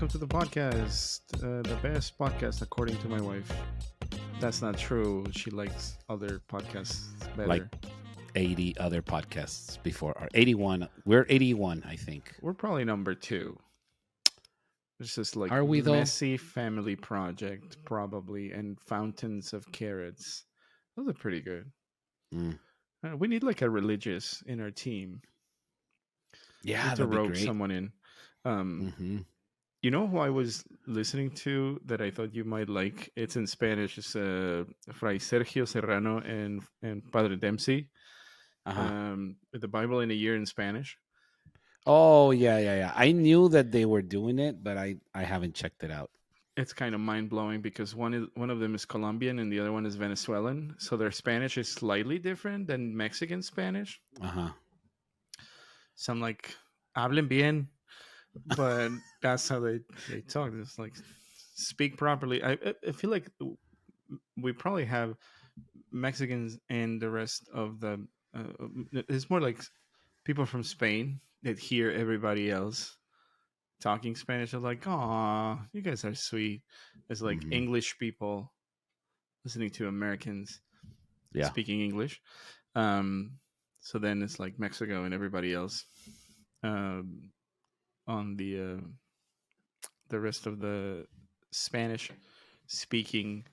welcome to the podcast, the best podcast according to my wife. That's not true. She likes other podcasts better. Like 80 other podcasts before, or 81. We're 81, I think. We're probably number 2. It's just like Are we, though? Messy Family Project, probably, and Fountains of Carrots. Those are pretty good. We need like a religious in our team. Yeah, to that'd be rope great. someone in. You know who I was listening to that I thought you might like? It's in Spanish. It's Fray Sergio Serrano and Padre Dempsey. The Bible in a Year in Spanish. Oh, yeah. I knew that they were doing it, but I haven't checked it out. It's kind of mind-blowing because one of them is Colombian and the other one is Venezuelan. So their Spanish is slightly different than Mexican Spanish. So I'm like, hablen bien. But that's how they talk. It's like, speak properly. I feel like we probably have Mexicans and the rest of the it's more like people from Spain that hear everybody else talking Spanish. They're like, "Aw, you guys are sweet." It's like English people listening to Americans speaking English. So then it's like Mexico and everybody else on the rest of the Spanish speaking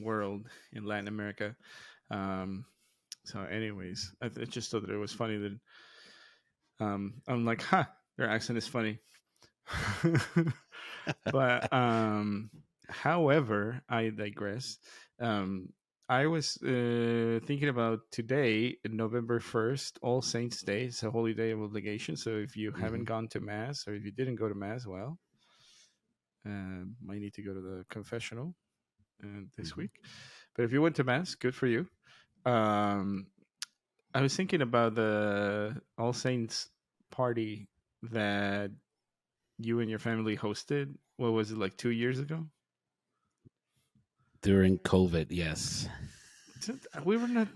world in Latin America. So anyways, I just thought that it was funny that I'm like, their accent is funny. But however, I digress. I was thinking about today, November 1st, All Saints Day. It's a holy day of obligation. So if you haven't gone to Mass, or if you didn't go to Mass, well, might need to go to the confessional this week. But if you went to Mass, good for you. I was thinking about the All Saints party that you and your family hosted. What was it, like 2 years ago? During COVID, yes. We were not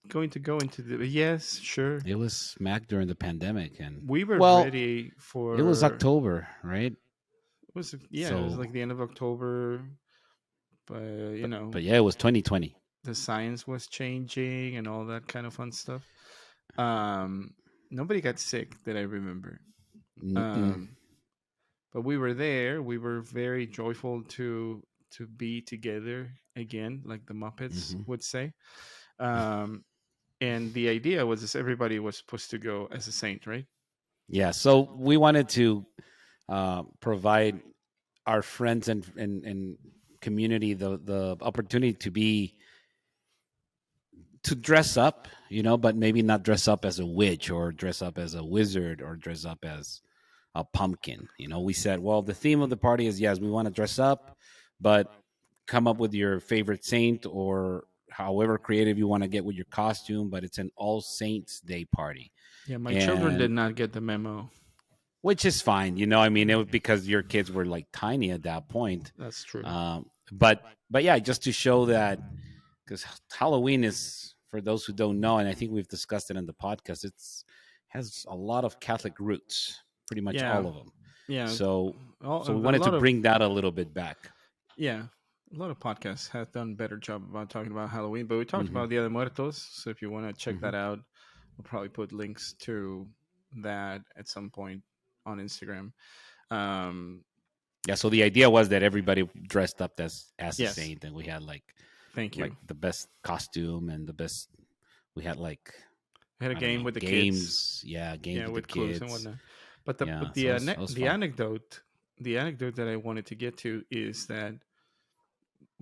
going to go into the... Yes, sure. It was smack during the pandemic. And we were ready for... It was October, right? It was like the end of October. But, But yeah, it was 2020. The science was changing and all that kind of fun stuff. Nobody got sick that I remember. But we were there. We were very joyful to be together again, like the Muppets would say. And the idea was this: everybody was supposed to go as a saint, right? Yeah. So we wanted to provide our friends and community the opportunity to dress up, but maybe not dress up as a witch or dress up as a wizard or dress up as a pumpkin. We said, well, the theme of the party is, yes, we want to dress up, but come up with your favorite saint or however creative you want to get with your costume, but it's an All Saints Day party. Yeah, my children did not get the memo. Which is fine, it was because your kids were like tiny at that point. That's true. But yeah, just to show that, because Halloween is, for those who don't know, and I think we've discussed it in the podcast, has a lot of Catholic roots, pretty much all of them. Yeah. So we wanted to bring that a little bit back. Yeah. A lot of podcasts have done a better job about talking about Halloween, but we talked about Dia de Muertos. So if you want to check that out, we'll probably put links to that at some point on Instagram. Yeah, so the idea was that everybody dressed up as a saint, and we had the best costume and the best. We had we had a game with the kids. Yeah, games with the kids and whatnot. But the anecdote that I wanted to get to is that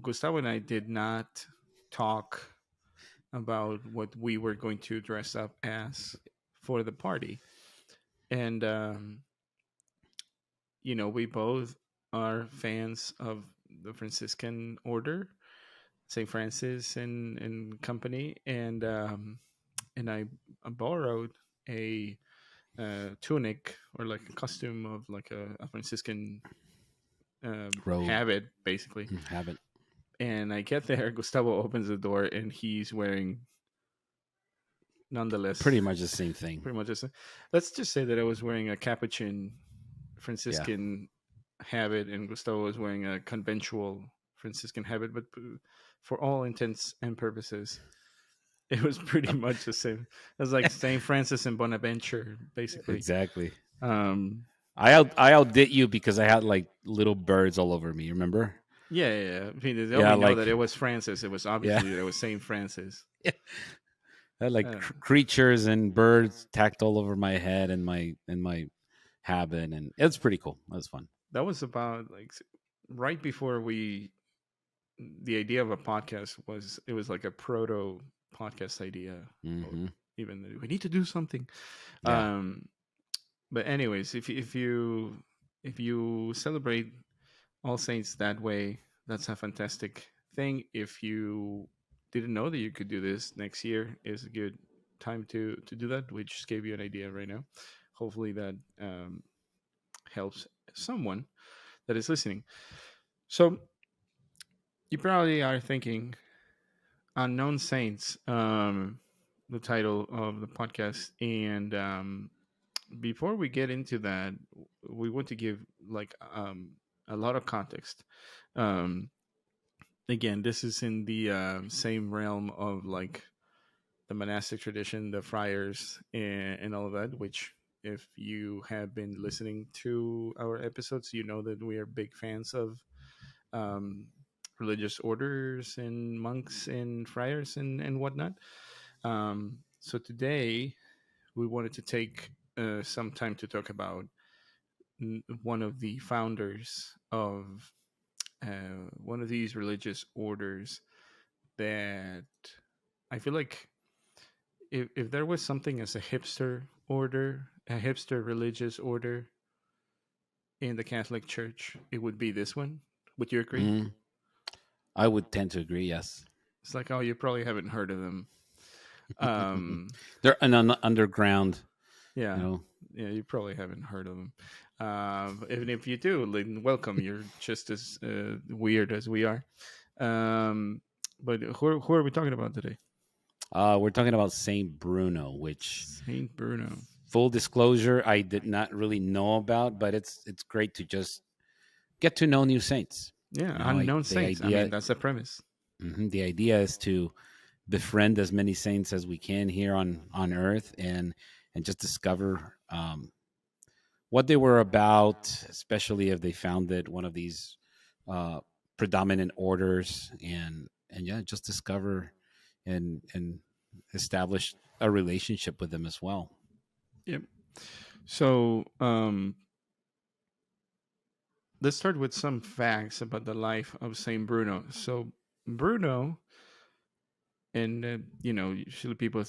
Gustavo and I did not talk about what we were going to dress up as for the party. And, we both are fans of the Franciscan order, St. Francis and company. And I borrowed a tunic, or like a costume of like a Franciscan habit, basically. Habit. And I get there, Gustavo opens the door, and he's wearing, nonetheless, pretty much the same thing. Pretty much the same. Let's just say that I was wearing a Capuchin Franciscan habit, and Gustavo was wearing a conventual Franciscan habit, but for all intents and purposes, it was pretty much the same. It was like Saint Francis and Bonaventure, basically. Exactly. Um, I outdid you because I had like little birds all over me. Remember? yeah, yeah, yeah. I mean, they Yeah, only know like that it was Francis. It was yeah, obviously that it was Saint Francis. I had like Uh, creatures and birds tacked all over my head and my habit, and it's pretty cool. That was fun. that was about like right before we the idea of a podcast was it was like a proto podcast idea, or Hmm. even we need to do something. Yeah. um but anyways, if you celebrate All Saints that way, that's a fantastic thing. If you didn't know that you could do this, next year is a good time to do that. We just gave you an idea right now. Hopefully that helps someone that is listening. So you probably are thinking, Unknown Saints, the title of the podcast. And before we get into that, we want to give like a lot of context. Um, Again, this is in the same realm of like the monastic tradition, the friars, and all of that. Which, if you have been listening to our episodes, you know that we are big fans of um, religious orders and monks and friars and whatnot. So today we wanted to take some time to talk about one of the founders of one of these religious orders that I feel like if there was something as a hipster order, a hipster religious order in the Catholic Church, it would be this one. Would you agree? Mm, I would tend to agree. Yes. It's like, oh, you probably haven't heard of them. Um, They're an underground. You yeah, know. yeah, you probably haven't heard of them. Even if you do, then welcome. You're just as weird as we are. Um, but who are we talking about today? We're talking about Saint Bruno, which Saint Bruno. full disclosure, I did not really know about, but it's great to just get to know new saints. Yeah, You know, unknown the saints. I mean, idea that's the premise. the idea is to befriend as many saints as we can here on Earth, and just discover what they were about, especially if they founded one of these uh, predominant orders, and yeah, just discover and establish a relationship with them as well. Yep. So let's start with some facts about the life of Saint Bruno. So Bruno, and usually people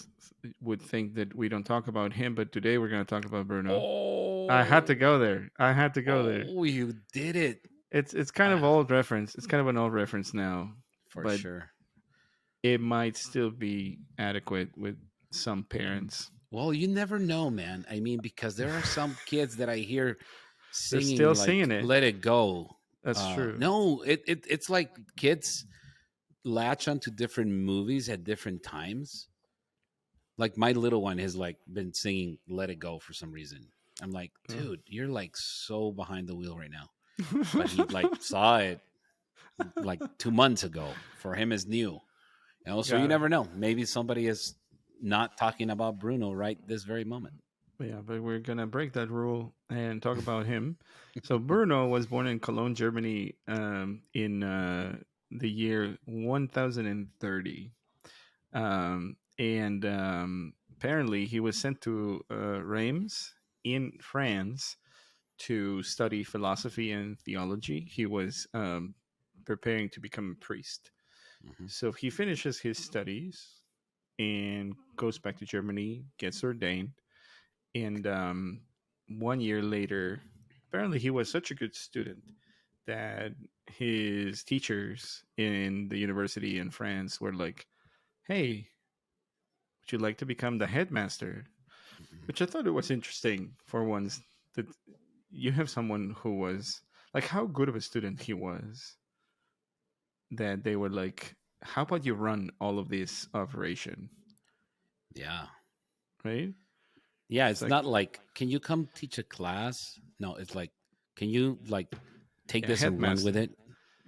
would think that we don't talk about him, but today we're going to talk about Bruno. I had to Oh, go there. I had to go there. oh, you did it. It's kind of Ah, old reference. It's kind of an old reference now, for but sure. it might still be adequate with some parents. Well, you never know, man. I mean, because there are some kids that I hear They're singing still like singing it. "Let It Go." That's true. No, it's like kids latch onto different movies at different times. Like my little one has like been singing "Let It Go" for some reason. I'm like, Oh. dude, you're like so behind the wheel right now. But he like saw it like 2 months ago. For him, is new. So you Got it. never know. Maybe somebody is not talking about Bruno right this very moment. Yeah, but we're gonna break that rule and talk about him. So Bruno was born in Cologne, Germany, in the year 1030, and apparently he was sent to Reims in France to study philosophy and theology. He was preparing to become a priest. Hmm. So he finishes his studies and goes back to Germany, gets ordained, and 1 year later, apparently he was such a good student that his teachers in the university in France were like, "Hey, would you like to become the headmaster?" Which I thought it was interesting for once that you have someone who was like how good of a student he was that they were like, "How about you run all of this operation?" Yeah. Right? Yeah. It's It's like, not like, can you come teach a class? No, it's like, can you like take a this and run with headmaster. it.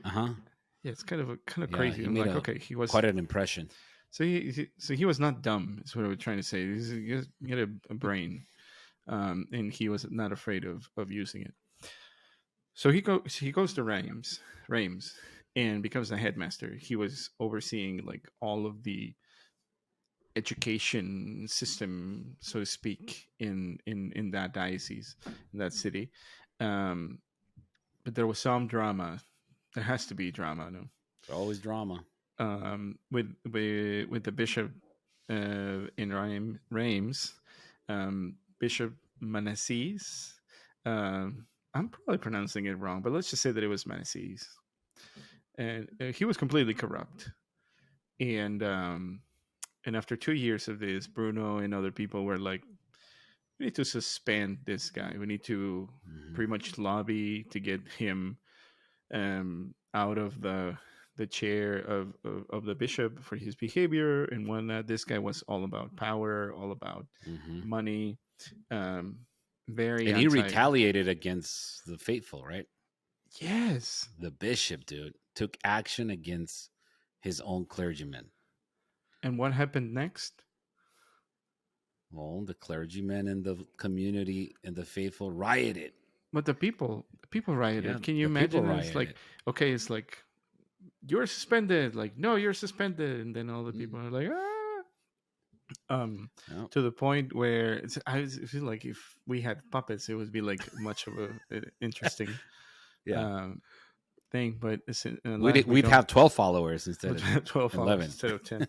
Uh-huh. Yeah, it's kind of Yeah, crazy. he I'm made like, a okay, he was quite an impression. so he was not dumb. Is what I was trying to say. He had a brain, and he was not afraid of using it. So he goes to Reims, and becomes the headmaster. He was overseeing like all of the education system, so to speak, in that diocese, in that city. Um, but there was some drama. There has to be drama, no? It's always drama. With the bishop in Reims, Bishop Manasses. I'm probably pronouncing it wrong, but let's just say that it was Manasses, and he was completely corrupt. And after 2 years of this, Bruno and other people were like, "We need to suspend this guy. We need to Hmm. pretty much lobby to get him out of the chair of the bishop for his behavior and whatnot." This guy was all about power, all about Hmm. money, um, very And he anti. retaliated against the faithful, right? Yes. The bishop, dude, took action against his own clergymen. And what happened next? Well, the clergymen and the community and the faithful rioted. But the people Yeah, rioted. Can you the people imagine? It's like, rioted. okay, it's like, you're suspended. Like, no, you're suspended. And then all the Mm. people are like, ah. Um, Yeah. to the point where I feel like if we had puppets, it would be like much of a interesting Yeah. um, thing. But We'd, alas, we we'd don't. have 12 followers instead Would of have 12 followers 11. instead of 10.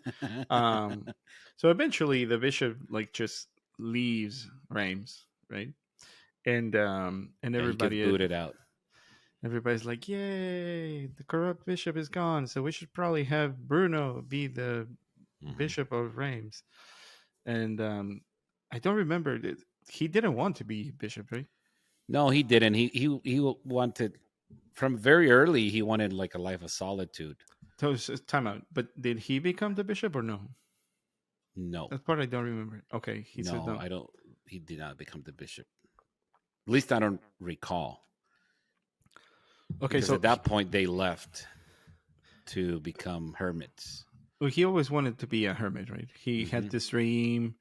Um, so eventually, the bishop like just leaves Reims, right? And Yeah, he gets booted out. everybody's like, "Yay! The corrupt bishop is gone. So we should probably have Bruno be the Hmm. bishop of Reims." And I don't remember. He didn't want to be bishop, right? No, he didn't. He wanted from very early. He wanted like a life of solitude. So time out. But did he become the bishop or no? No, That part I don't remember. Okay, he said no, no. I don't. He did not become the bishop. At least I don't recall. Okay, Because so at that point they left to become hermits. he always wanted to be a hermit, right? He had Hmm. this dream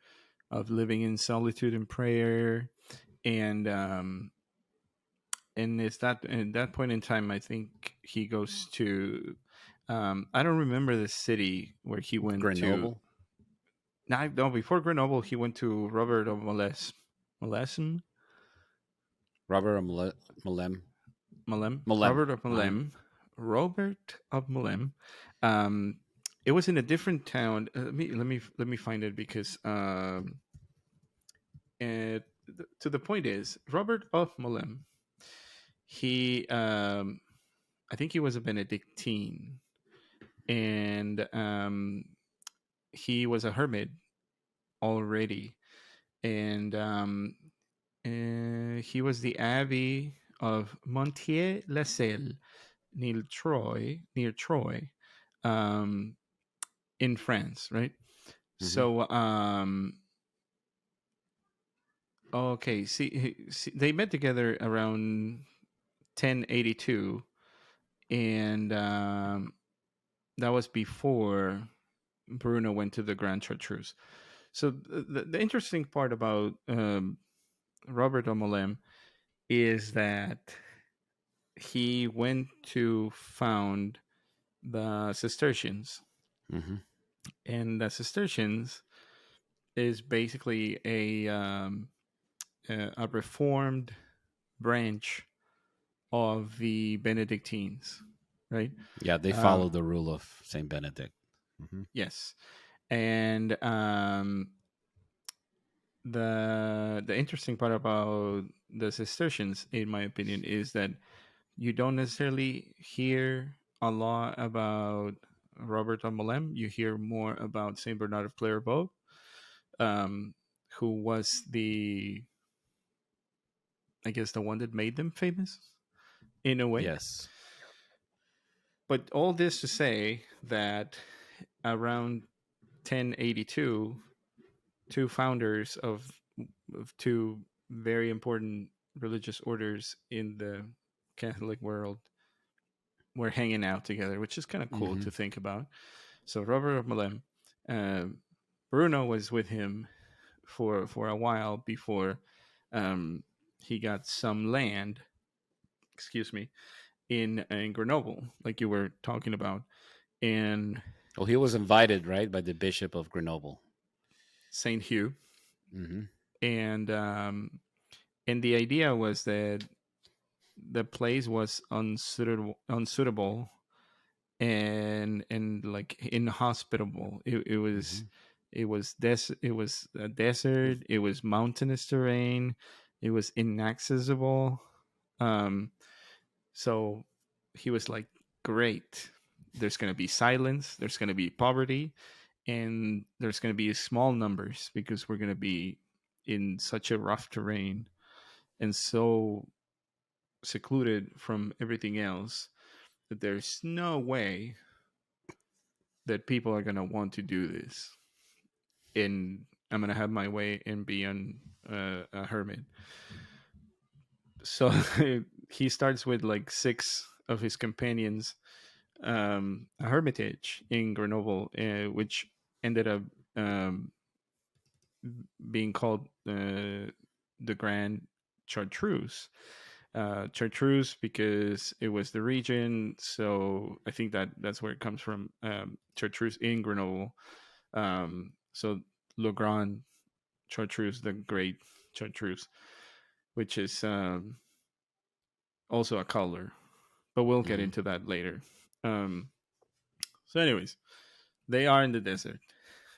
of living in solitude and prayer, and it's that at that point in time, I think he goes to. I don't remember the city where he went to. Grenoble, No, before Grenoble, he went to Robert of Molessen, Robert Malem, Malem, Malem. Robert of Uh-huh. Malem, Robert of Malem. Um, it was in a different town. Let me find it because and to the point is Robert of Malem. He I think he was a Benedictine, and he was a hermit already, and he was the abbey of Montier-la-Selle near Troy, um, in France, right? Hmm. So, okay, they met together around 1082, and that was before Bruno went to the Grand Chartreuse. So the interesting part about Robert Omolem is that he went to found the Cistercians, Hmm. and the Cistercians is basically a reformed branch of the Benedictines, right? Yeah, they follow Um, the rule of Saint Benedict. Hmm. yes, and the interesting part about the Cistercians, in my opinion, is that you don't necessarily hear a lot about Robert of Molem. You hear more about Saint Bernard of Clairvaux, um, who was I guess, the one that made them famous in a way. Yes. But all this to say that around 1082, two founders of two very important religious orders in the Catholic world were hanging out together, which is kind of cool Mm-hmm. to think about. So Robert of Malem, Bruno was with him for a while before um, he got some land. Excuse me, in Grenoble, like you were talking about, and Oh, he was invited, right, by the Bishop of Grenoble. Saint Hugh, Mm-hmm. and the idea was that the place was unsuitable and like inhospitable. Mm-hmm. It was a desert. It was mountainous terrain. It was inaccessible. Um, so he was like, "Great. There's going to be silence. There's going to be poverty, and there's going to be small numbers because we're going to be in such a rough terrain and so secluded from everything else that there's no way that people are going to want to do this. And I'm going to have my way and be a hermit." So he starts with like 6 of his companions, a hermitage in Grenoble, which ended up um, being called the Grand Chartreuse. Chartreuse because it was the region, so I think that's where it comes from. Chartreuse in Grenoble. So Le Grand Chartreuse, the Great Chartreuse, which is also a color, but we'll get Mm-hmm. into that later. Um, so, anyways, they are in the desert,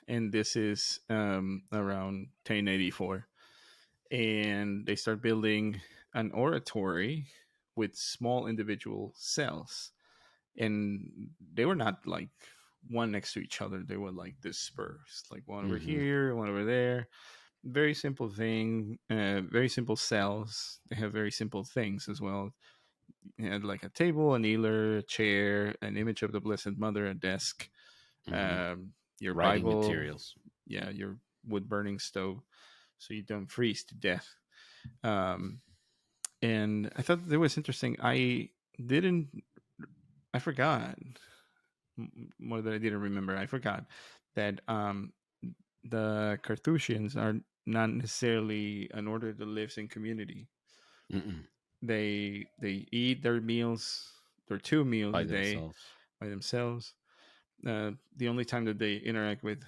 and this is around 1084, and they start building an oratory with small individual cells, and they were not like one next to each other. They were like dispersed, like one over Mm-hmm. here, one over there. Very simple thing, very simple cells. They have very simple things as well. You had like a table, a kneeler, a chair, an image of the Blessed Mother, a desk, Mm-hmm. your Writing Bible, materials. yeah, your wood burning stove, so you don't freeze to death. Um, and I thought that was interesting. Didn't, I forgot more than I didn't remember. I forgot that the Carthusians are not necessarily an order that lives in community. Mm-mm. They eat their meals, their 2 meals By a day themselves. by themselves. The only time that they interact with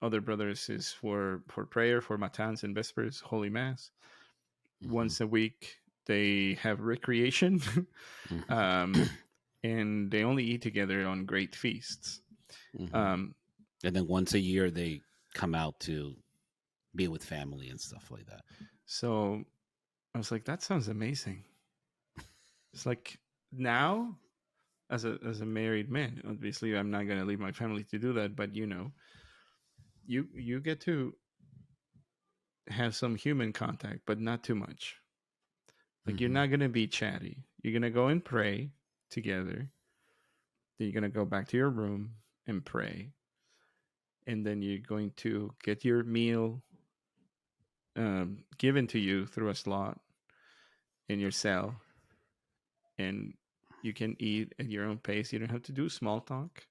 other brothers is for prayer, for matins and vespers, holy mass. Mm-hmm. Once a week, they have recreation, Mm-hmm. um, and they only eat together on great feasts. Mm-hmm. Um, And then once a year, they come out to be with family and stuff like that. so I was like, that sounds amazing. It's like now, as a married man, obviously, I'm not gonna leave my family to do that, but you get to have some human contact, but not too much. Like you're Mm-hmm. not gonna be chatty. You're gonna go and pray together. Then you're gonna go back to your room and pray, and then you're going to get your meal given to you through a slot in your cell, and you can eat at your own pace. You don't have to do small talk.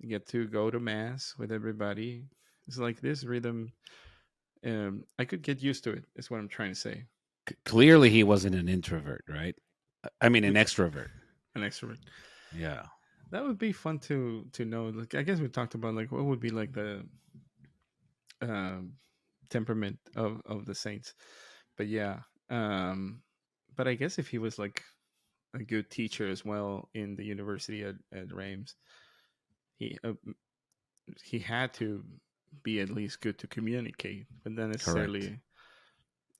You get to go to mass with everybody. It's like this rhythm. I could get used to it. Is what I'm trying to say. Clearly, he wasn't an introvert, right? I mean, an extrovert. An extrovert. Yeah. That would be fun to know. Like I guess we talked about like what would be like the um, temperament of the saints, but yeah. Um, but I guess if he was like a good teacher as well in the university at Reims, he uh, he had to be at least good to communicate, but not Correct. necessarily.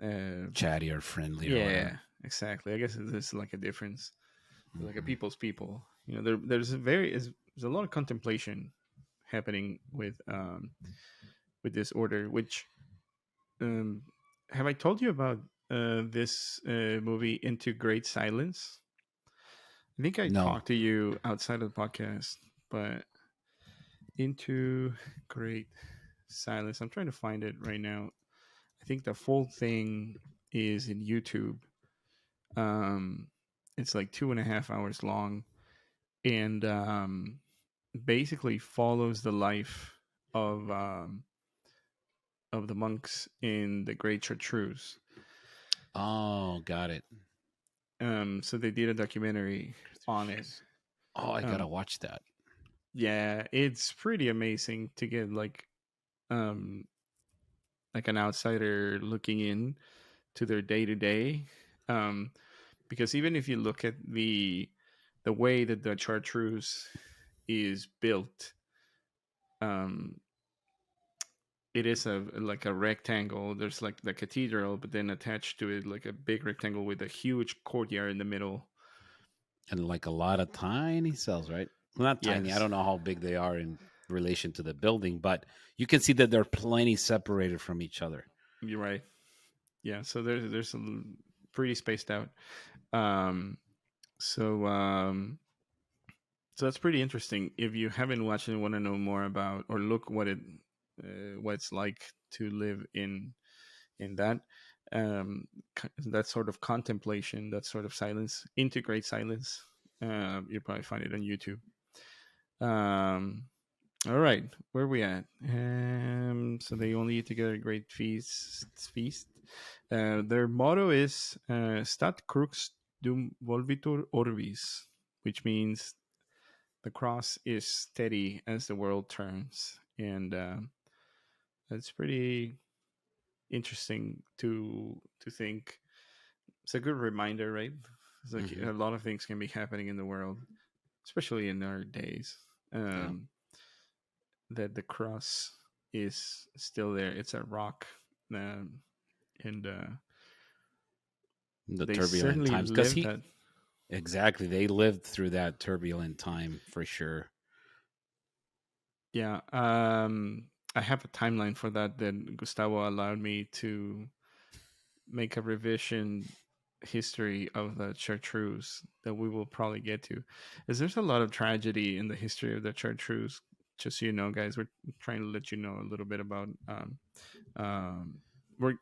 Uh, Chatty or friendly or yeah, whatever. exactly. I guess there's like a difference. Like a Mm-hmm. people's people. There's a lot of contemplation happening with this order. Which um, have I told you about this movie Into Great Silence? I think I No. talked to you outside of the podcast, but Into Great Silence. I'm trying to find it right now. I think the full thing is in YouTube. Um, it's like 2.5 hours long, and basically follows the life of the monks in the Great Chartreuse. Oh, got it. So they did a documentary on it. Oh, I gotta Um, watch that. yeah, it's pretty amazing to get um, like an outsider looking in to their day to day. Because even if you look at the way that the Chartreuse is built, um, it is a like a rectangle. There's like the cathedral, but then attached to it like a big rectangle with a huge courtyard in the middle. And like a lot of tiny cells, right? Well, not tiny. I Yes, don't know how big they are in relation to the building, but you can see that they're plenty separated from each other. you're right. Yeah, so there's pretty spaced out. Um, so so that's pretty interesting. If you haven't watched and want to know more about or look what it's like to live in that sort of contemplation, that sort of silence, integrate silence. You'll probably find it on YouTube. Um, all right, where are we at? So they only eat together great feast. Their motto is "Stat crux dum volvitur orbis," which means the cross is steady as the world turns, and that's pretty interesting to think. It's a good reminder, right? It's like Mm-hmm. a lot of things can be happening in the world, especially in our days. Yeah. That the cross is still there. It's a rock, and The they turbulent certainly times, because lived he that. exactly they lived through that turbulent time for sure. Yeah, I have a timeline for that Gustavo allowed me to make a revision history of the Chartreuse that we will probably get to. Is there's a lot of tragedy in the history of the Chartreuse. Just so you know, guys, we're trying to let you know a little bit about. Um,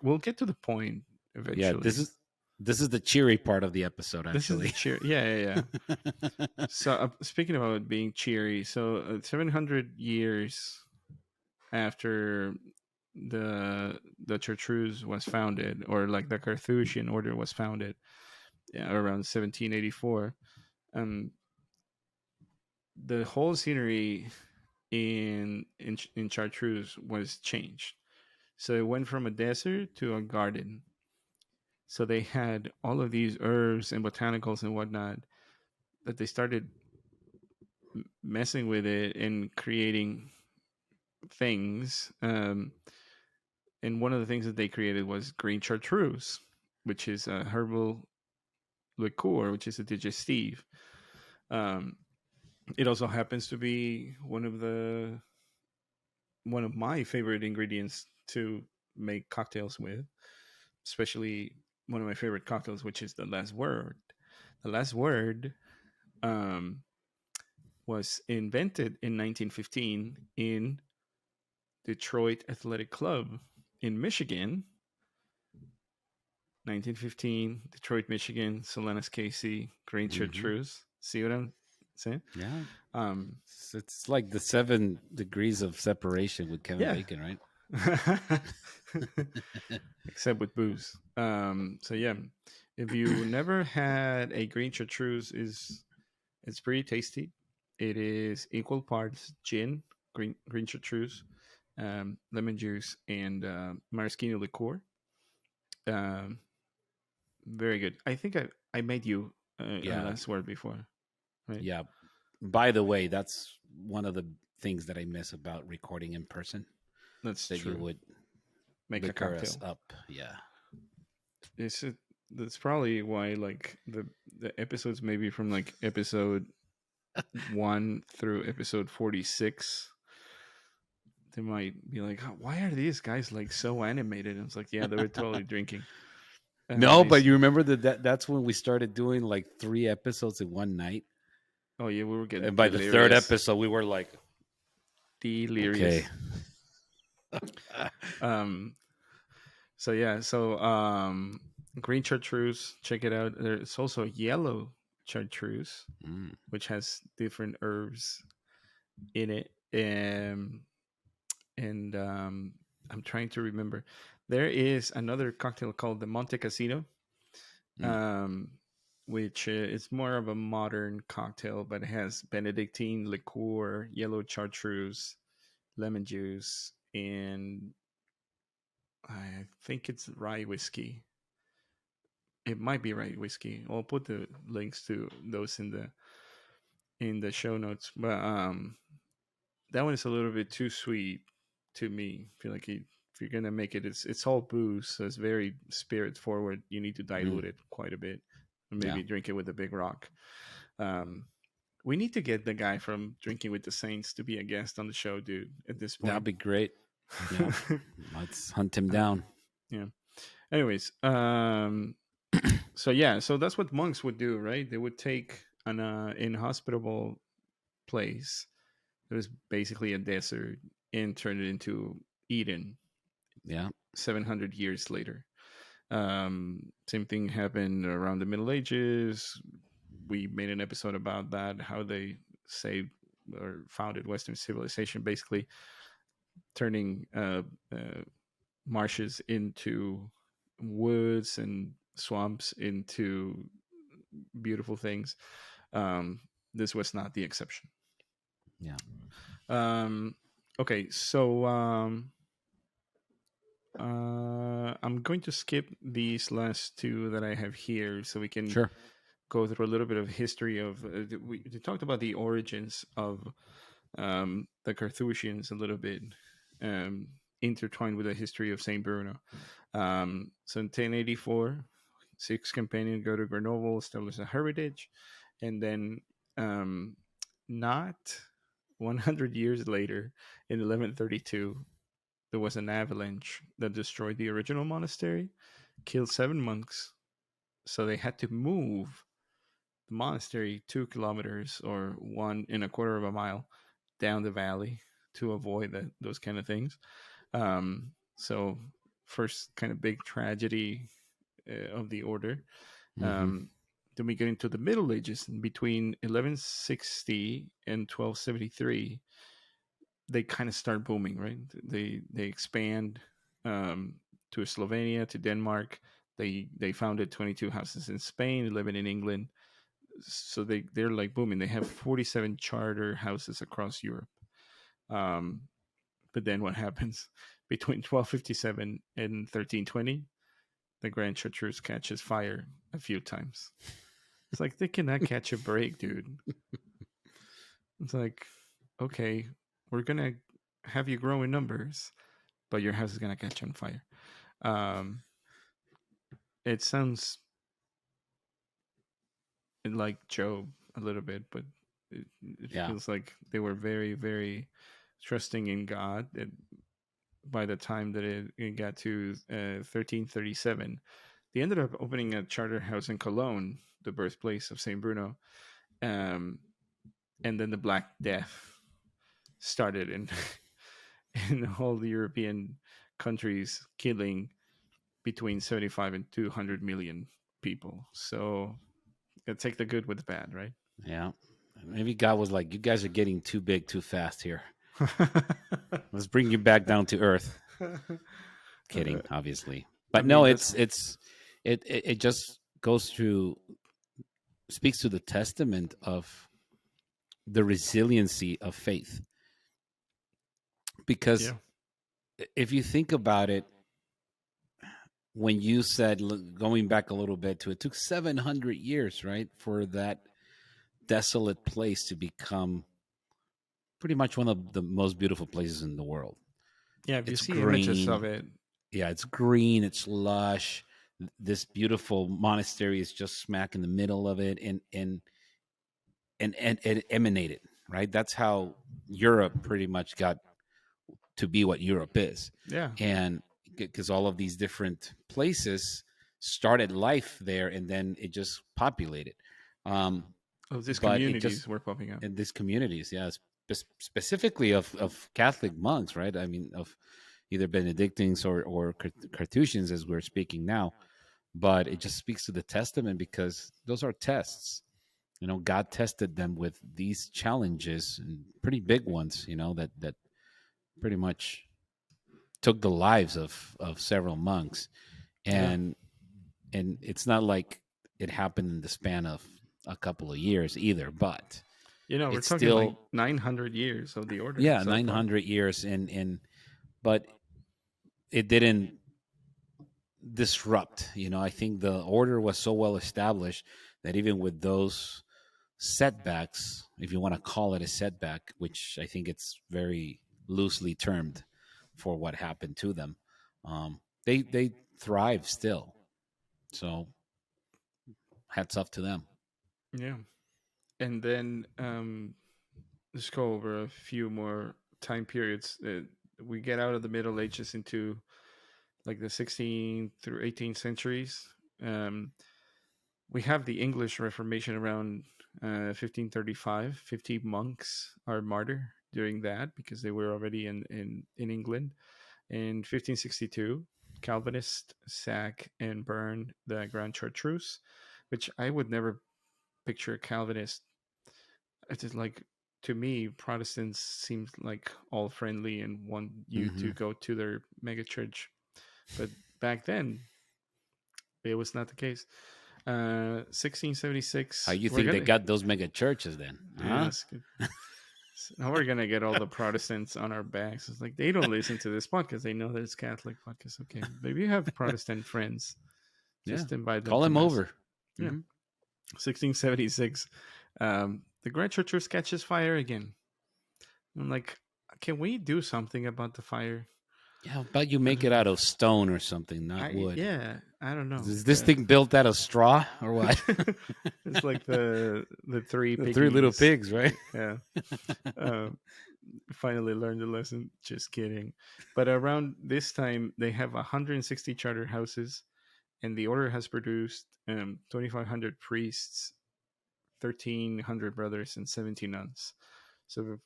we'll get to the point Yeah, eventually. this is the cheery part of the episode, This is the actually. cheer. Yeah, yeah, yeah. So speaking about it being cheery, so 700 years after the Chartreuse was founded, or like the Carthusian order was founded, yeah, around 1784. Um, the whole scenery in Chartreuse was changed. So it went from a desert to a garden. So they had all of these herbs and botanicals and whatnot that they started messing with it and creating things. And one of the things that they created was green chartreuse, which is a herbal liqueur, which is a digestive. Um, it also happens to be one of my favorite ingredients to make cocktails with, especially one of my favorite cocktails, which is the last word. The last word um, was invented in 1915 in Detroit Athletic Club in Michigan. 1915, Detroit, Michigan, Solanas Casey, Green Hmm. Chartreuse. See what I'm saying? Yeah, Um, it's like the 7 degrees of separation with Kevin yeah. Bacon, right? Except with booze. So yeah, if you never had a green chartreuse, is it's pretty tasty. It is equal parts gin, green chartreuse, lemon juice, and maraschino liqueur. Um, very good. I think I made you a Yeah, last word before, right? yeah. By the way, that's one of the things that I miss about recording in person. That's That you true. would Make a liquor us cocktail. up. Yeah. It's that's probably why like the episodes maybe from like episode 1 through episode 46, they might be like, why are these guys like so animated? And it's like, yeah, they were totally drinking. No, They but you remember that's when we started doing like 3 episodes in one night. Oh yeah, we were getting And by the third delirious, episode, we were like, okay. delirious. Um. So yeah. So green chartreuse. Check it out. There's also yellow chartreuse, Mm. which has different herbs in it. And I'm trying to remember. There is another cocktail called the Monte Cassino, Mm. um, which is more of a modern cocktail, but it has Benedictine liqueur, yellow chartreuse, lemon juice, and I think it's rye whiskey. It might be rye whiskey. I'll put the links to those in the show notes. But that one is a little bit too sweet to me. I feel like if you're gonna make it, it's all booze, so it's very spirit forward. You need to Mm. dilute it quite a bit, and Yeah. maybe drink it with a big rock. Um, we need to get the guy from Drinking with the Saints to be a guest on the show, dude. At this That'd point, be great. Yeah. Let's hunt him uh, down. yeah. Anyways, so yeah, so that's what monks would do, right? They would take an inhospitable place that was basically a desert and turn it into Eden Yeah. 700 years later. Same thing happened around the Middle Ages. We made an episode about that, how they saved or founded Western civilization, basically turning marshes into woods and swamps into beautiful things. This was not the exception. Yeah. Um, okay, so I'm going to skip these last two that I have here so we can Sure. go through a little bit of history of. We talked about the origins of the Carthusians a little bit, um, intertwined with the history of Saint Bruno. So in 1084, six companions go to Grenoble, establish a heritage, and then not 100 years later, in 1132, there was an avalanche that destroyed the original monastery, killed 7 monks. So they had to move the monastery 2 kilometers or 1.25 miles down the valley to avoid those kind of things. So first kind of big tragedy of the order. Mm-hmm. Um, then we get into the Middle Ages. Between 1160 and 1273, they kind of start booming, right? They expand to Slovenia, to Denmark. They founded 22 houses in Spain, 11 in England. So they're like booming. They have 47 charter houses across Europe. Um, but then what happens between 1257 and 1320? The Grand Chartreuse catches fire a few times. It's like they cannot catch a break, dude. It's like, okay, we're gonna have you grow in numbers, but your house is gonna catch on fire. Um, it sounds like Job a little bit, but it Yeah. feels like they were very, very trusting in God. By the time that it got to 1337, they ended up opening a charter house in Cologne, the birthplace of Saint Bruno. Um, and then the Black Death started in all the European countries, killing between 75 and 200 million people. So take the good with the bad, right? Yeah. Maybe God was like, you guys are getting too big too fast here. Let's bring you back down to earth. Kidding, obviously. But I mean, no, that's it just goes through, speaks to the testament of the resiliency of faith. Because yeah, if you think about it, when you said, going back a little bit to, it took 700 years, right, for that desolate place to become pretty much one of the most beautiful places in the world. yeah. If you It's see images green. of it, Yeah, it's green. It's lush. This beautiful monastery is just smack in the middle of it, and it emanated, right. That's how Europe pretty much got to be what Europe is, yeah, and because all of these different places started life there, and then it just populated. Um, of these but it just, communities were popping up. in these communities, yeah, specifically of Catholic monks, right? I mean, of either Benedictines or Carthusians, as we're speaking now. but it just speaks to the testament because those are tests. God tested them with these challenges and pretty big ones. That pretty much took the lives of several monks, Yeah. and it's not like it happened in the span of a couple of years either, but We're it's talking like still 900 years of the order yeah so far. 900 years in but it didn't disrupt. I think the order was so well established that even with those setbacks, if you want to call it a setback, which I think it's very loosely termed for what happened to them, they thrive still. So hats off to them. Yeah. And then let's go over a few more time periods. We get out of the Middle Ages into like the 16th through 18th centuries. Um, we have the English Reformation around 1535. 50 monks are martyred during that because they were already in England. In 1562, Calvinists sack and burn the Grand Chartreuse, which I would never picture a Calvinist. It's just like, to me, Protestants seems like all friendly and want you Mm-hmm. to go to their megachurch. But back then, it was not the case. How 1676, you we're think they gonna, got those mega churches then? yeah, Huh? that's good. So now we're gonna get all the Protestants on our backs. It's like they don't listen to this podcast; they know that it's Catholic podcast. Okay, but if you have Protestant friends, Yeah. just invite them Call to him mass. over. Yeah, Mm-hmm. 1676, the Grand Church catches fire again. I'm like, can we do something about the fire? Yeah, but you make it out of stone or something, not wood. I don't know. Is this thing built out of straw or what? It's like the three The three little piggies. pigs, right? Yeah. Uh, Finally learned the lesson. Just kidding. But around this time, they have 160 charter houses, and the order has produced 2,500 priests, 1,300 brothers, and 70 nuns. So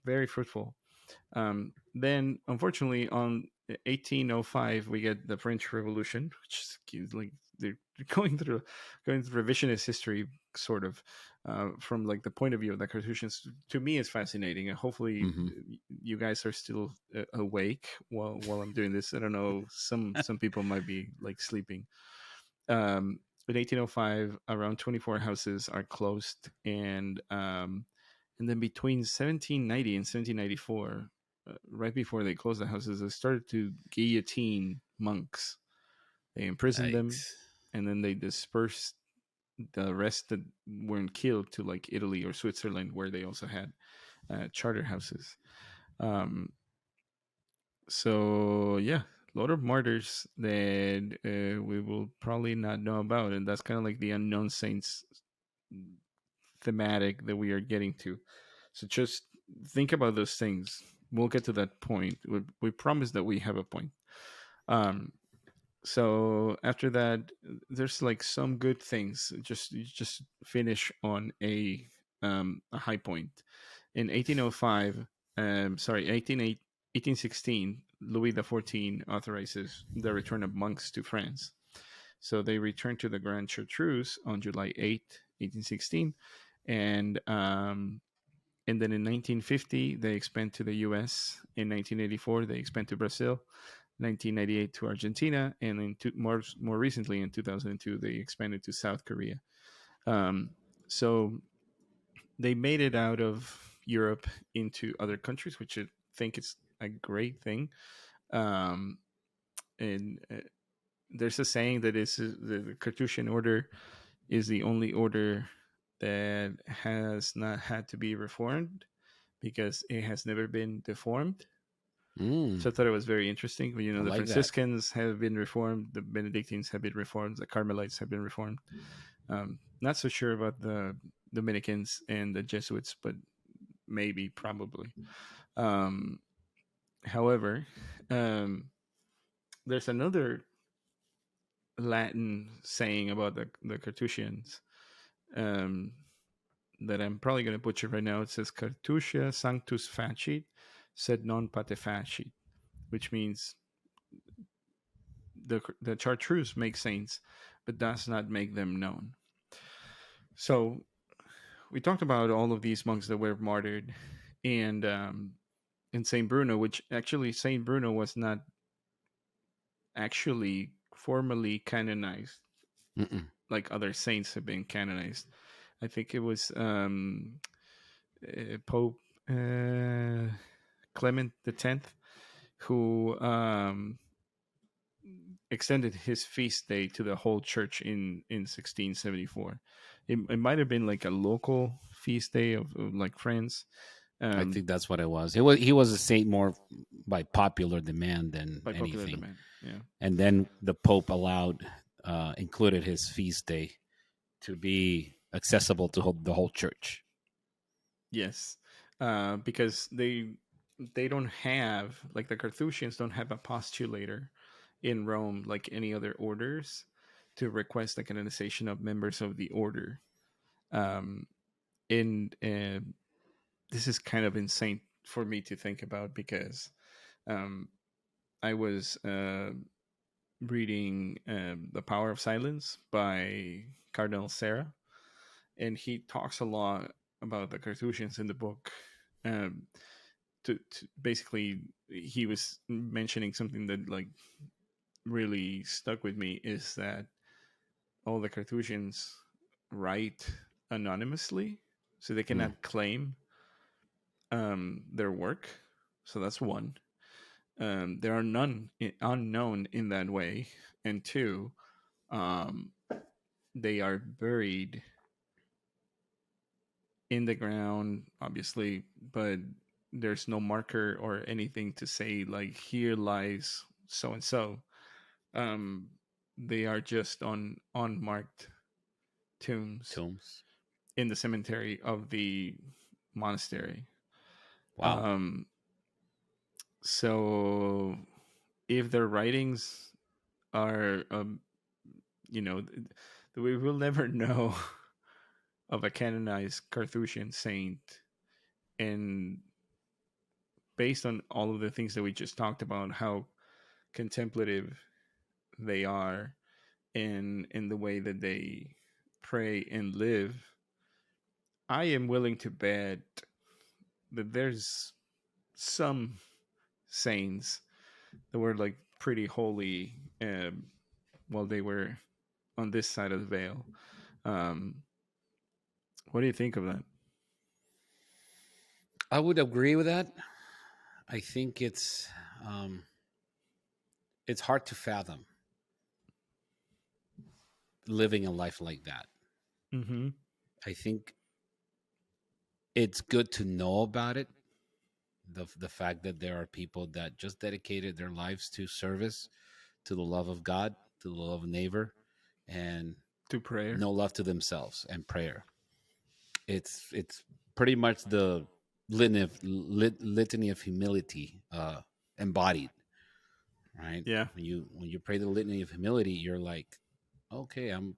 very fruitful. Then, unfortunately, on 1805, we get the French Revolution, which is like they're going through revisionist history, sort of, from like the point of view of the Carthusians. To me, is fascinating, and hopefully, Mm-hmm. you guys are still awake while I'm doing this. I don't know. Some people might be like sleeping. In 1805, around 24 houses are closed, and then between 1790 and 1794, right before they closed the houses, they started to guillotine monks. They imprisoned them, Yikes. and then they dispersed the rest that weren't killed to like Italy or Switzerland, where they also had charter houses. Um, so yeah, a lot of martyrs that we will probably not know about, and that's kind of like the unknown saints thematic that we are getting to. So just think about those things. We'll get to that point. We promise that we have a point. Um, so after that, there's like some good things. Just finish on a high point. In 1805, sorry, 1816, Louis XIV authorizes the return of monks to France. So they returned to the Grand Chartreuse on July 8th, 1816, and then in 1950 they expand to the U.S. In 1984 they expand to Brazil. 1998 to Argentina, and then more recently in 2002 they expanded to South Korea. So they made it out of Europe into other countries, which I think is a great thing. Um, and there's a saying that is the Carthusian order is the only order that has not had to be reformed because it has never been deformed. Mm, So I thought it was very interesting. I The like that. Franciscans have been reformed, the Benedictines have been reformed, the Carmelites have been reformed. Not so sure about the Dominicans and the Jesuits, but maybe, probably. Um, However, um, there's another Latin saying about the Carthusians um, that I'm probably going to butcher right now. It says Cartusia sanctus facit, sed non pate facit, which means the Chartreuse make saints, but does not make them known. So we talked about all of these monks that were martyred, and in Saint Bruno, which actually Saint Bruno was not actually formally canonized Mm-mm. like other saints have been canonized. I think it was Pope uh, Clement X who extended his feast day to the whole church in 1674. It might have been like a local feast day of like France. I Um, think that's what it was. He was a saint more by popular demand than by popular anything. demand. Yeah. And then the Pope included his feast day to be accessible to the whole church. Yes, because they don't have like the Carthusians don't have a postulator in Rome like any other orders to request the canonization of members of the order. Um, and this is kind of insane for me to think about because um, I was reading The Power of Silence by Cardinal Sarah, and he talks a lot about the Carthusians in the book. Um, to basically, he was mentioning something that like really stuck with me is that all the Carthusians write anonymously, so they Mm. cannot claim their work. So that's one. There are none unknown in that way, and two, um, they are buried in the ground, obviously, but there's no marker or anything to say like here lies so and so. They are just on unmarked tombs Tombs. in the cemetery of the monastery. Wow. Um, so if their writings are, you know, we will never know of a canonized Carthusian saint, and based on all of the things that we just talked about, how contemplative they are in the way that they pray and live, I am willing to bet that there's some saints that were like pretty holy while they were on this side of the veil. Um, what do you think of that? I would agree with that. I think it's hard to fathom living a life like that. Mm-hmm. I think it's good to know about it. The fact that there are people that just dedicated their lives to service, to the love of God, to the love of neighbor, and To prayer. no love to themselves and prayer. It's pretty much the litany of humility embodied, right? Yeah. When you pray the litany of humility, you're like, okay, I'm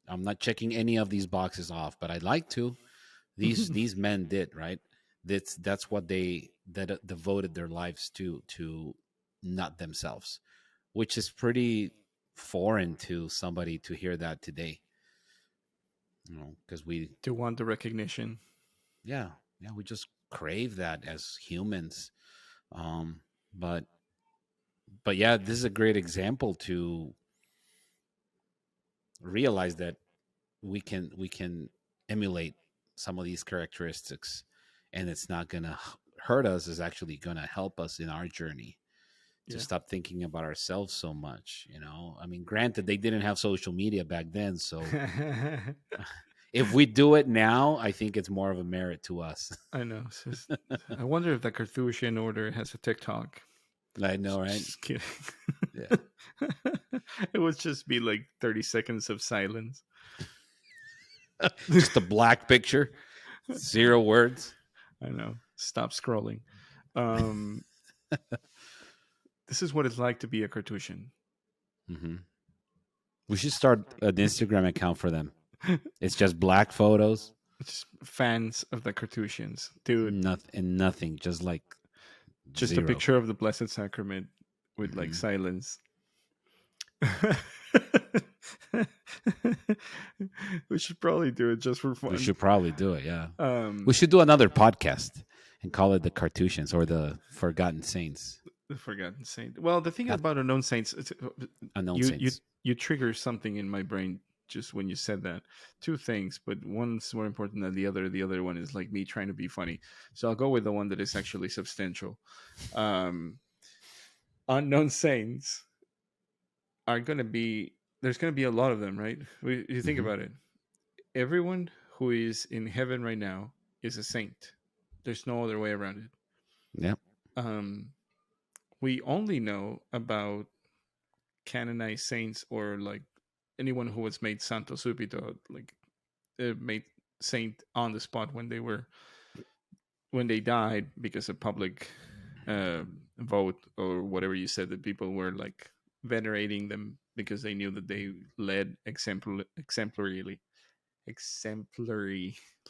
not checking any of these boxes off, but I'd like to. These men did, right. That's what they that devoted their lives to not themselves, which is pretty foreign to somebody to hear that today, because we To want the recognition. yeah, we just crave that as humans. um but yeah, this is a great example to realize that we can emulate some of these characteristics, and it's not going to hurt us. Is actually going to help us in our journey to Yeah. stop thinking about ourselves so much. I mean, granted, they didn't have social media back then, so if we do it now, I think it's more of a merit to us. I know. I wonder if the Carthusian order has a TikTok. I know, right? Just kidding. Yeah. It would just be like 30 seconds of silence. Just a black picture, 0 words. I know. Stop scrolling. Um, this is what it's like to be a Carthusian. Mm-hmm. We should start an Instagram account for them. It's just black photos. Just fans of the Carthusians, dude. Nothing. Just like Just 0. a picture of the Blessed Sacrament with like Mhm. silence. We should probably do it just for We fun. should probably do it. Yeah, we Um, should do another podcast and call it the Carthusians or the Forgotten Saints. the Forgotten Saint. Well, the thing Not about unknown saints, unknown you you saints. you trigger something in my brain just when you said that. Two things, but one's more important than the other. The other one is like me trying to be funny. So I'll go with the one that is actually substantial. Um, unknown saints are going to be there's going to be a lot of them, right? You think Hmm. about it. Everyone who is in heaven right now is a saint. There's no other way around it. Yep. Um, we only know about canonized saints or like anyone who was made santo subito, like made saint on the spot when they died because of public uh, vote or whatever you said, that people were like venerating them because they knew that they led exemplary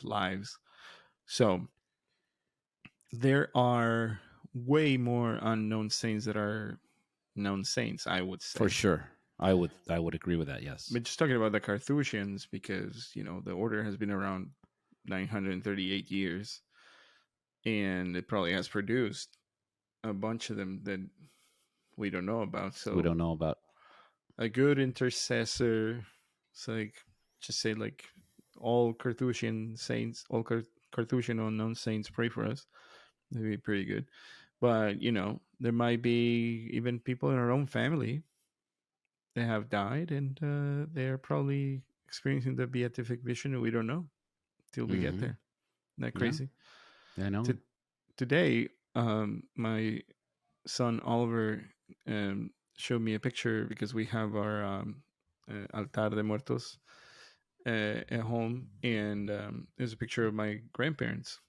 lives. So there are way more unknown saints that are known saints, I would For say. sure. I would agree with that. Yes. But just talking about the Carthusians, because the order has been around 938 years, and it probably has produced a bunch of them that we don't know about. We So don't know about. a good intercessor, it's like just say like all Carthusian saints, all Carthusian unknown saints pray for us. That'd be pretty good. But there might be even people in our own family that have died, and they're probably experiencing the beatific vision, and we don't know till we get Hmm. there. Isn't that Yeah, crazy? I know. To Today, my son Oliver showed me a picture because we have our altar de muertos at home, and there's a picture of my grandparents,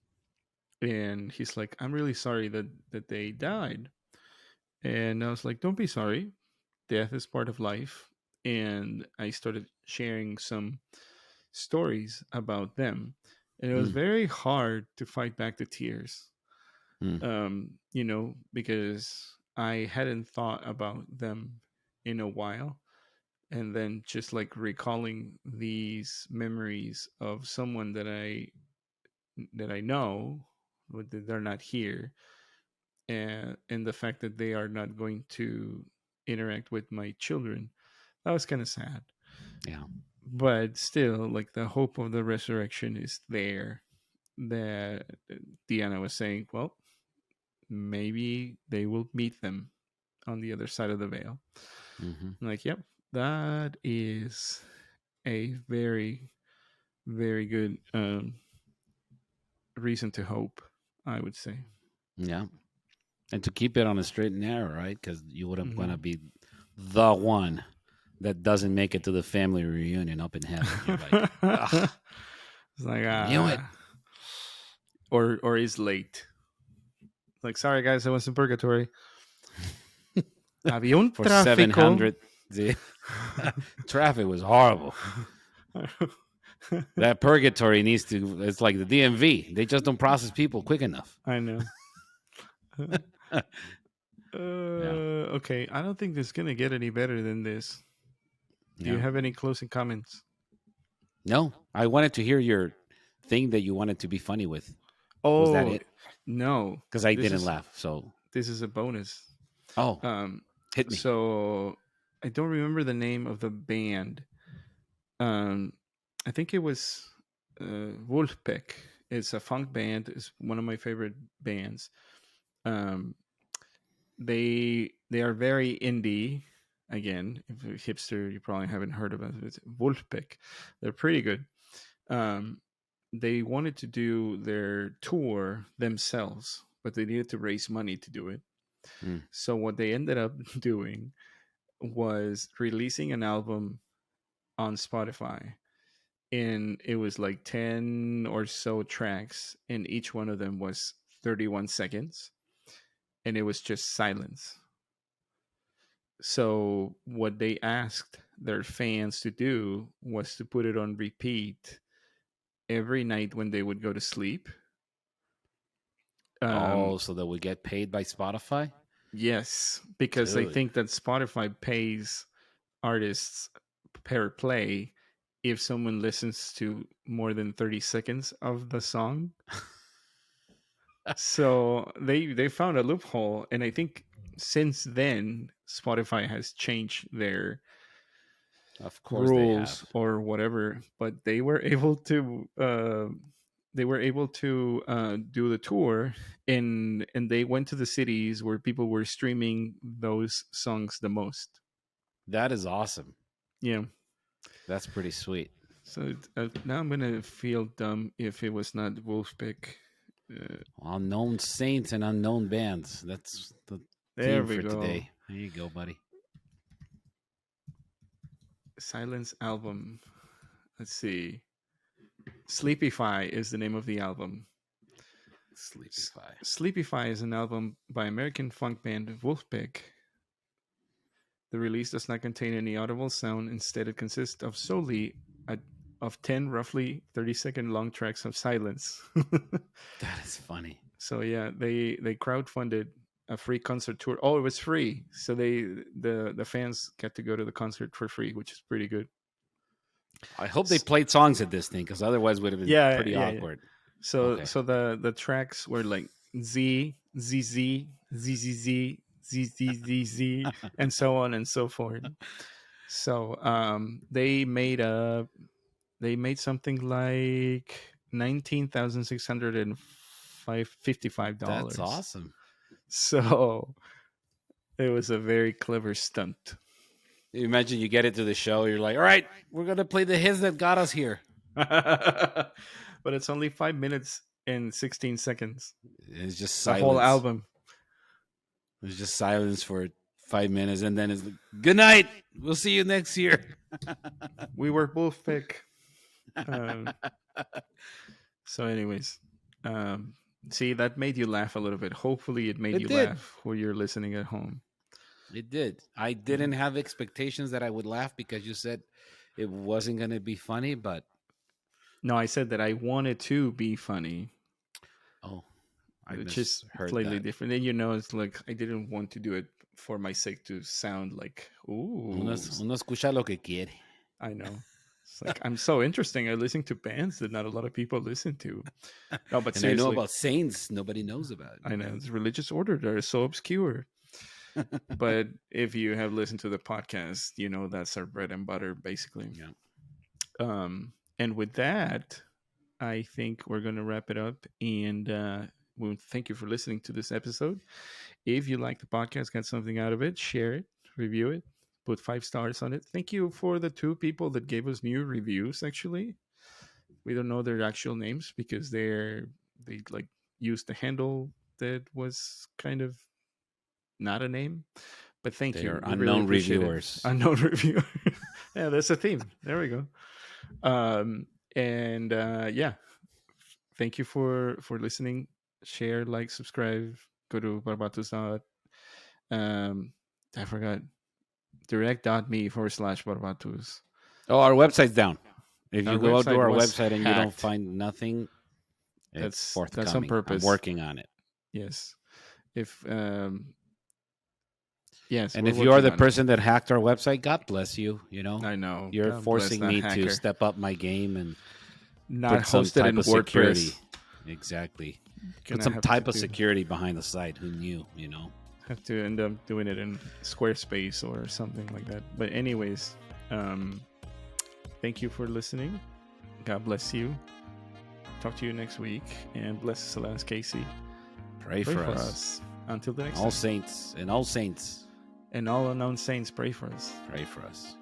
and he's like, "I'm really sorry that they died," and I was like, "Don't be sorry. Death is part of life." And I started sharing some stories about them, and it was Mm, very hard to fight back the tears, mm, because I hadn't thought about them in a while. And then just like recalling these memories of someone that I know, but that they're not here, and the fact that they are not going to interact with my children, that was kind of sad. yeah. But still, like, the hope of the resurrection is there. That Diana was saying, well, maybe they will meet them on the other side of the veil. Hmm. I'm like, yep, that is a very, very good reason to hope, I would say. Yeah. And to keep it on a straight and narrow, right? Because you wouldn't want Hmm. to be the one that doesn't make it to the family reunion up in heaven. You're like, ugh, It's like, I knew it. or is late. Like, sorry guys, I was in purgatory. Había un For tráfico. 700. See? Traffic was horrible. That purgatory needs to, it's like the DMV. They just don't process people quick enough. I know. Yeah. Okay, I don't think this is gonna get any better than this. Do you Yeah. have any closing comments? No, I wanted to hear your thing that you wanted to be funny with. Was that Oh it? no, Because I this didn't is laugh. So, this is a bonus. oh, Um, hit me. so I don't remember the name of the band. Um, I think it was Vulfpeck. It's a funk band. It's one of my favorite bands. Um, they are very indie. Again, if you're a hipster, you probably haven't heard of it. It's Vulfpeck. They're pretty good. Um, they wanted to do their tour themselves, but they needed to raise money to do it. Mm. So what they ended up doing was releasing an album on Spotify, and it was like 10 or so tracks, and each one of them was 31 seconds, and it was just silence. So what they asked their fans to do was to put it on repeat every night when they would go to sleep. um Oh, so that we get paid by Spotify? yes, because they Dude. think that Spotify pays artists per play if someone listens to more than 30 seconds of the song. So they found a loophole, and I think since then Spotify has changed their Of course they rules have. or whatever, but they were able to do the tour, and they went to the cities where people were streaming those songs the most. That is awesome. Yeah. That's pretty sweet. So now I'm gonna feel dumb if it was not Vulfpeck. Unknown saints and unknown bands. That's the There theme we for go. today. There you go, buddy. Silence album. Let's see. Sleepify is the name of the album. Sleepify. Sleepify is an album by American funk band Vulfpeck. The release does not contain any audible sound. Instead, it consists of solely of 10 roughly 30-second long tracks of silence. That is funny. So yeah, they crowdfunded a free concert tour. Oh, it was free. So the fans get to go to the concert for free, which is pretty good. I hope they played songs at this thing, because otherwise it would have been pretty awkward. Yeah. So the tracks were like Z, Z, Z, Z, Z, Z, Z, Z, Z, Z, and so on and so forth. So they made something like $19,655. That's awesome. So it was a very clever stunt. You imagine you get into the show, you're like, all right, we're gonna play the hits that got us here. But it's only 5 minutes and 16 seconds. It's just The silence. whole album. There's just silence for 5 minutes, and then it's like, good night. We'll see you next year. We were Vulfpeck. So, anyways, see, that made you laugh a little bit. Hopefully, it made you laugh while you're listening at home. It did. I didn't have expectations that I would laugh because you said it wasn't going to be funny, but no, I said that I wanted to be funny. Oh, I which is slightly different. And it's like I didn't want to do it for my sake to sound like, ooh. Uno escucha lo que quiere. I know. It's like, I'm so interesting. I listen to bands that not a lot of people listen to. No, but and seriously, I know about saints nobody knows about. I know. It's religious order that are so obscure. But if you have listened to the podcast, that's our bread and butter, basically. Yeah. And with that, I think we're going to wrap it up. And we thank you for listening to this episode. If you like the podcast, got something out of it, share it, review it, put 5 stars on it. Thank you for the 2 people that gave us new reviews. Actually, we don't know their actual names because they like used the handle that was kind of not a name. But thank you. They're unknown reviewers. Unknown reviewer. Yeah, that's a theme. There we go. Yeah, thank you for listening. Share, like, subscribe. Go to Barbatos. I forgot. direct.me/Barbatos. Oh, our website's down. If you go out to our was website and you hacked. don't find nothing, it's That's forthcoming. on purpose. I'm working on it. Yes. If yes, And we're if you are the working on person that hacked our website, God bless you. I know. You're God forcing bless that me hacker. to step up my game and Not put some hosted type in of WordPress. security. Exactly. Put Gonna some have type to of security behind the site. Who knew? Have to end up doing it in Squarespace or something like that. But anyways, thank you for listening. God bless you. Talk to you next week, and bless Celeste Casey. Pray for us. Until the next All time. saints and all saints. And all unknown saints, pray for us. Pray for us.